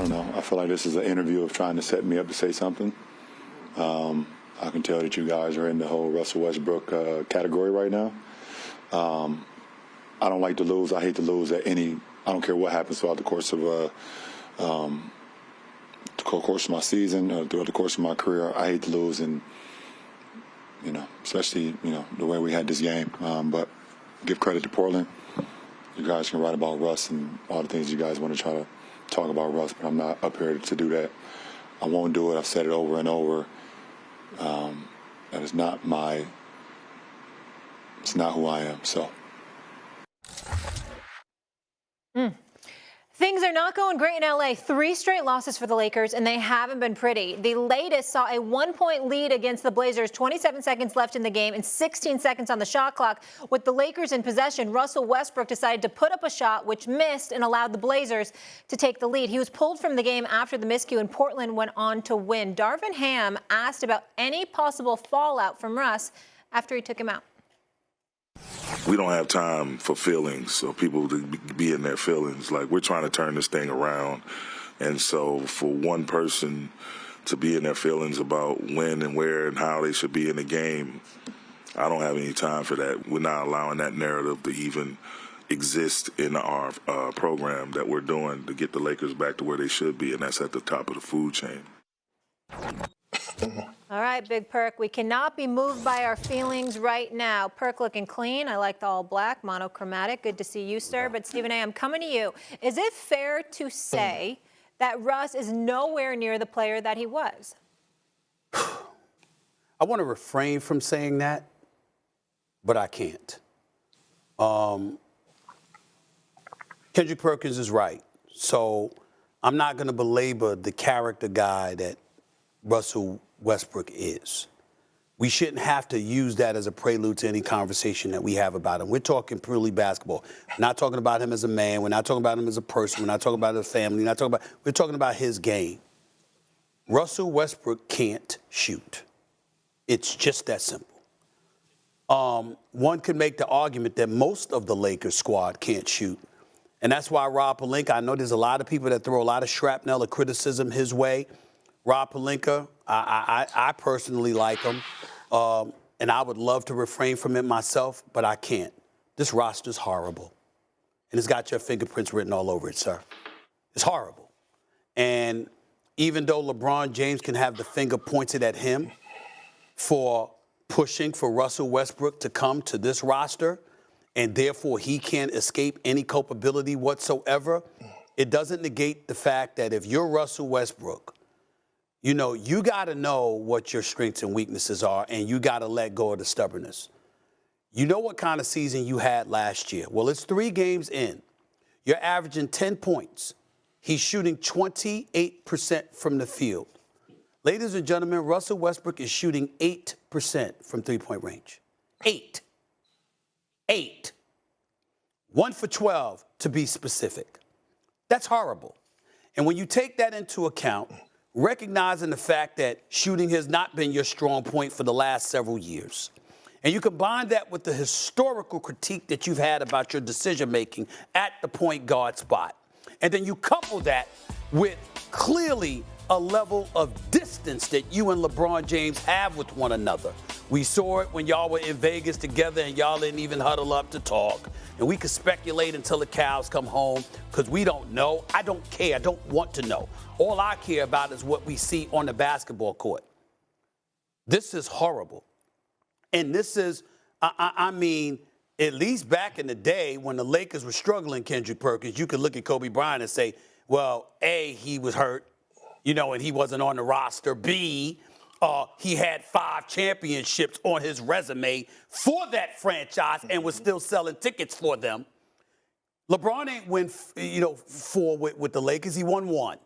don't know. I feel like this is an interview of trying to set me up to say something. I can tell that you guys are in the whole Russell Westbrook category right now. I don't like to lose. I hate to lose at any. I don't care what happens throughout the course of my season, throughout the course of my career. I hate to lose, and especially the way we had this game. But give credit to Portland. You guys can write about Russ and all the things you guys want to try to talk about Russ, but I'm not up here to do that. I won't do it. I've said it over and over. That is not my. It's not who I am. So. Things are not going great in LA. 3 straight losses for the Lakers, and they haven't been pretty. The latest saw a 1-point lead against the Blazers, 27 seconds left in the game and 16 seconds on the shot clock. With the Lakers in possession, Russell Westbrook decided to put up a shot which missed and allowed the Blazers to take the lead. He was pulled from the game after the miscue, and Portland went on to win. Darvin Ham asked about any possible fallout from Russ after he took him out. We don't have time for feelings, so people to be in their feelings. Like, we're trying to turn this thing around. And so for one person to be in their feelings about when and where and how they should be in the game, I don't have any time for that. We're not allowing that narrative to even exist in our program that we're doing to get the Lakers back to where they should be, and that's at the top of the food chain. All right, Big Perk, we cannot be moved by our feelings right now. Perk looking clean. I like the all black, monochromatic. Good to see you, sir. But Stephen A., I'm coming to you. Is it fair to say that Russ is nowhere near the player that he was? I want to refrain from saying that, but I can't. Kendrick Perkins is right. So I'm not going to belabor the character guy that Russell Westbrook is. We shouldn't have to use that as a prelude to any conversation that we have about him. We're talking purely basketball. We're not talking about him as a man. We're not talking about him as a person. We're not talking about his family. We're talking about his game. Russell Westbrook can't shoot. It's just that simple. One could make the argument that most of the Lakers squad can't shoot. And that's why Rob Pelinka, I know there's a lot of people that throw a lot of shrapnel or criticism his way. Rob Pelinka, I personally like him, and I would love to refrain from it myself, but I can't. This roster's horrible, and it's got your fingerprints written all over it, sir. It's horrible. And even though LeBron James can have the finger pointed at him for pushing for Russell Westbrook to come to this roster, and therefore he can't escape any culpability whatsoever, it doesn't negate the fact that if you're Russell Westbrook, you got to know what your strengths and weaknesses are, and you got to let go of the stubbornness. You know what kind of season you had last year. Well, it's 3 games in. You're averaging 10 points. He's shooting 28% from the field. Ladies and gentlemen, Russell Westbrook is shooting 8% from three-point range. 8. 1 for 12, to be specific. That's horrible. And when you take that into account, recognizing the fact that shooting has not been your strong point for the last several years, and you combine that with the historical critique that you've had about your decision-making at the point guard spot, and then you couple that with clearly a level of distance that you and LeBron James have with one another. We saw it when y'all were in Vegas together and y'all didn't even huddle up to talk. And we could speculate until the cows come home because we don't know. I don't care. I don't want to know. All I care about is what we see on the basketball court. This is horrible. And this is, I mean, at least back in the day when the Lakers were struggling, Kendrick Perkins, you could look at Kobe Bryant and say, well, A, he was hurt, and he wasn't on the roster. B, he had 5 championships on his resume for that franchise and was still selling tickets for them. LeBron ain't win, 4 with the Lakers. He won 1.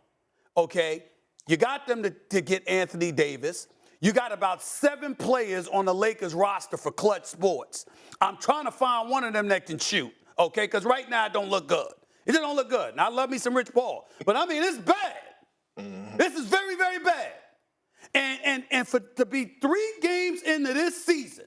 Okay? You got them to get Anthony Davis. You got about 7 players on the Lakers roster for Clutch Sports. I'm trying to find one of them that can shoot, okay? Because right now it don't look good. It don't look good. And I love me some Rich Paul. But, I mean, it's bad. This is very, very bad. And to be 3 games into this season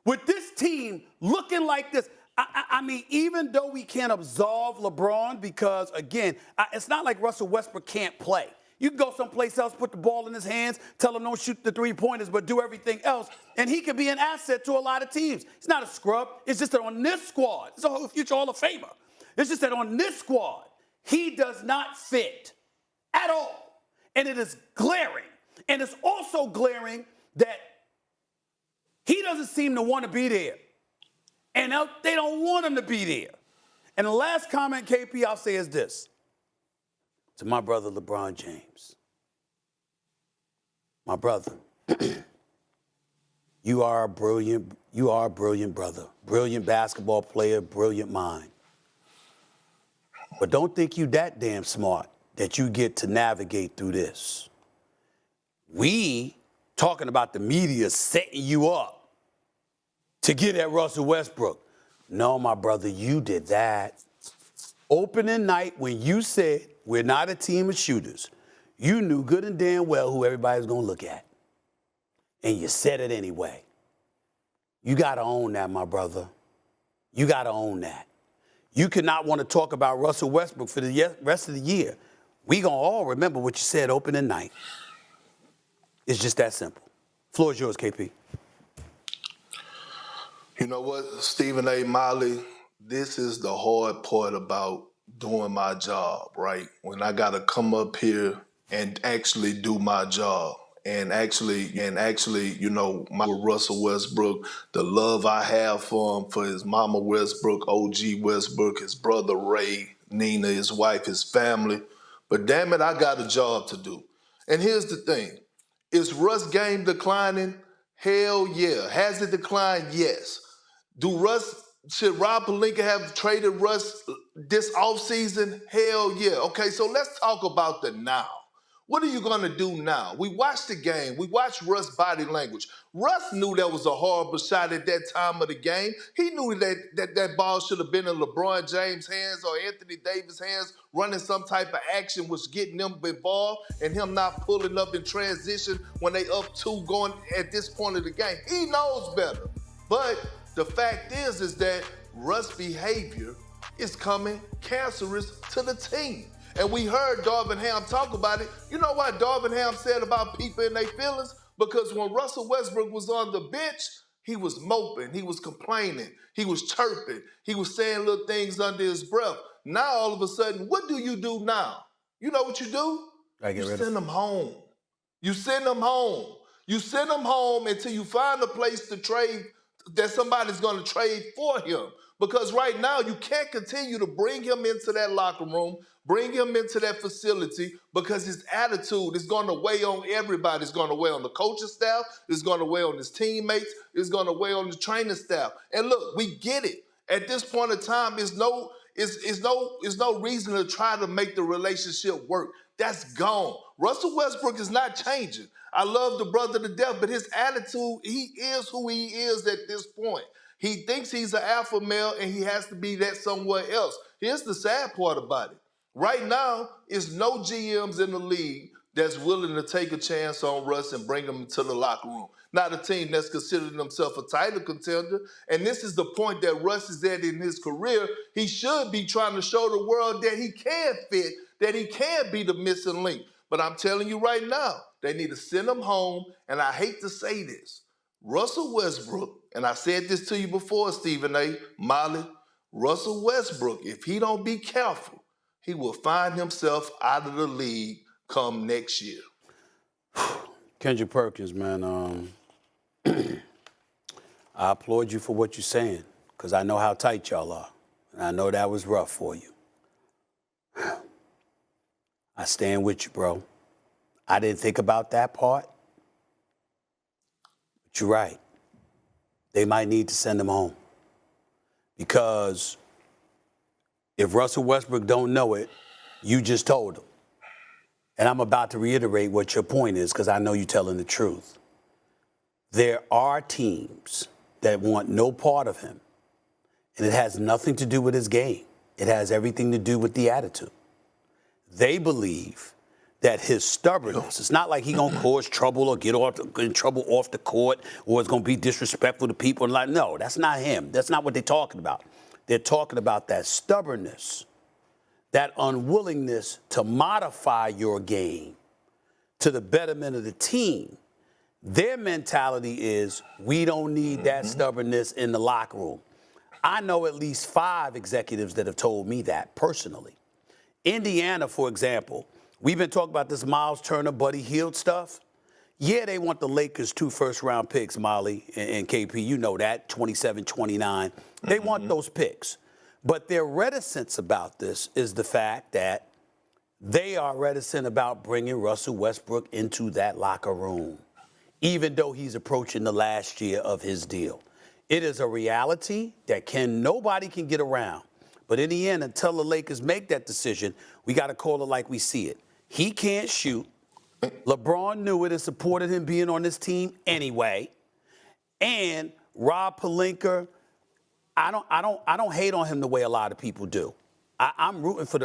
with this team looking like this, I mean, even though we can't absolve LeBron because, again, it's not like Russell Westbrook can't play. You can go someplace else, put the ball in his hands, tell him don't shoot the three-pointers, but do everything else, and he could be an asset to a lot of teams. He's not a scrub. It's just that on this squad, it's a future Hall of Famer. It's just that on this squad, he does not fit at all. And it is glaring. And it's also glaring that he doesn't seem to want to be there. And they don't want him to be there. And the last comment, KP, I'll say is this. To my brother, LeBron James. My brother, you are a brilliant brother. Brilliant basketball player, brilliant mind. But don't think you that damn smart that you get to navigate through this. We talking about the media setting you up to get at Russell Westbrook. No, my brother, you did that. Opening night when you said we're not a team of shooters, you knew good and damn well who everybody's going to look at. And you said it anyway. You got to own that, my brother. You got to own that. You cannot want to talk about Russell Westbrook for the rest of the year. We going to all remember what you said opening night. It's just that simple. Floor is yours, KP. You know what, Stephen A. Miley, this is the hard part about doing my job, right? When I got to come up here and actually do my job. And actually, you know, my Russell Westbrook, the love I have for him, for his mama Westbrook, OG Westbrook, his brother Ray, Nina, his wife, his family. But damn it, I got a job to do. And here's the thing. Is Russ' game declining? Hell yeah. Has it declined? Yes. Should Rob Pelinka have traded Russ this offseason? Hell yeah. Okay, so let's talk about the now. What are you going to do now? We watched the game. We watched Russ' body language. Russ knew that was a horrible shot at that time of the game. He knew that ball should have been in LeBron James' hands or Anthony Davis' hands, running some type of action was getting them involved and him not pulling up in transition when they up 2 going at this point of the game. He knows better. But the fact is that Russ' behavior is coming cancerous to the team. And we heard Darvin Ham talk about it. You know what Darvin Ham said about people in their feelings? Because when Russell Westbrook was on the bench, he was moping, he was complaining, he was chirping, he was saying little things under his breath. Now, all of a sudden, what do you do now? You know what you do? You send them home. You send them home. You send them home until you find a place to trade, that somebody's going to trade for him. Because right now, you can't continue to bring him into that locker room, bring him into that facility, because his attitude is going to weigh on everybody. It's going to weigh on the coaching staff. It's going to weigh on his teammates. It's going to weigh on the training staff. And look, we get it. At this point in time, there's no reason to try to make the relationship work. That's gone. Russell Westbrook is not changing. I love the brother to death, but his attitude, he is who he is at this point. He thinks he's an alpha male and he has to be that somewhere else. Here's the sad part about it. Right now, it's no GMs in the league that's willing to take a chance on Russ and bring him into the locker room. Not a team that's considering themselves a title contender. And this is the point that Russ is at in his career. He should be trying to show the world that he can fit, that he can be the missing link. But I'm telling you right now, they need to send him home. And I hate to say this. Russell Westbrook, and I said this to you before, Stephen A. Molly, Russell Westbrook, if he don't be careful, he will find himself out of the league come next year. Kendrick Perkins, man, I applaud you for what you're saying, because I know how tight y'all are, and I know that was rough for you. I stand with you, bro. I didn't think about that part, but you're right. They might need to send him home, because if Russell Westbrook don't know it, you just told him. And I'm about to reiterate what your point is, because I know you're telling the truth. There are teams that want no part of him, and it has nothing to do with his game. It has everything to do with the attitude. They believe that his stubbornness, it's not like he's going to cause trouble or get in trouble off the court or it's going to be disrespectful to people. No, that's not him. That's not what they're talking about. they're talking about that stubbornness, that unwillingness to modify your game to the betterment of the team. Their mentality is, we don't need that stubbornness in the locker room. I know at least 5 executives that have told me that personally. Indiana, for example, we've been talking about this Miles Turner, Buddy Hield stuff. Yeah, they want the Lakers 2 first-round picks, Molly and KP. You know that, 27, 29. They want those picks. But their reticence about this is the fact that they are reticent about bringing Russell Westbrook into that locker room, even though he's approaching the last year of his deal. It is a reality that nobody can get around. But in the end, until the Lakers make that decision, we got to call it like we see it. He can't shoot. LeBron knew it and supported him being on this team anyway. And Rob Pelinka, I don't hate on him the way a lot of people do. I'm rooting for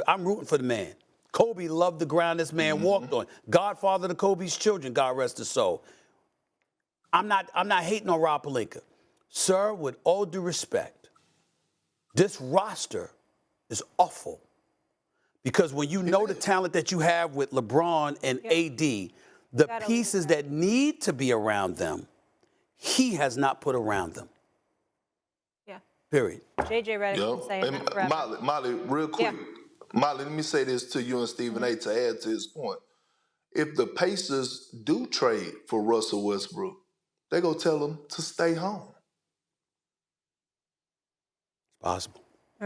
the man. Kobe loved the ground this man walked on. Godfather to Kobe's children, God rest his soul. I'm not hating on Rob Pelinka. Sir, with all due respect, this roster is awful. Because when you know the talent that you have with LeBron and AD, the pieces that need to be around them, he has not put around them. Yeah. Period. JJ Redick can say that forever. Molly, real quick. Yeah. Molly, let me say this to you and Stephen A. to add to his point. If the Pacers do trade for Russell Westbrook, they go tell him to stay home. Possible.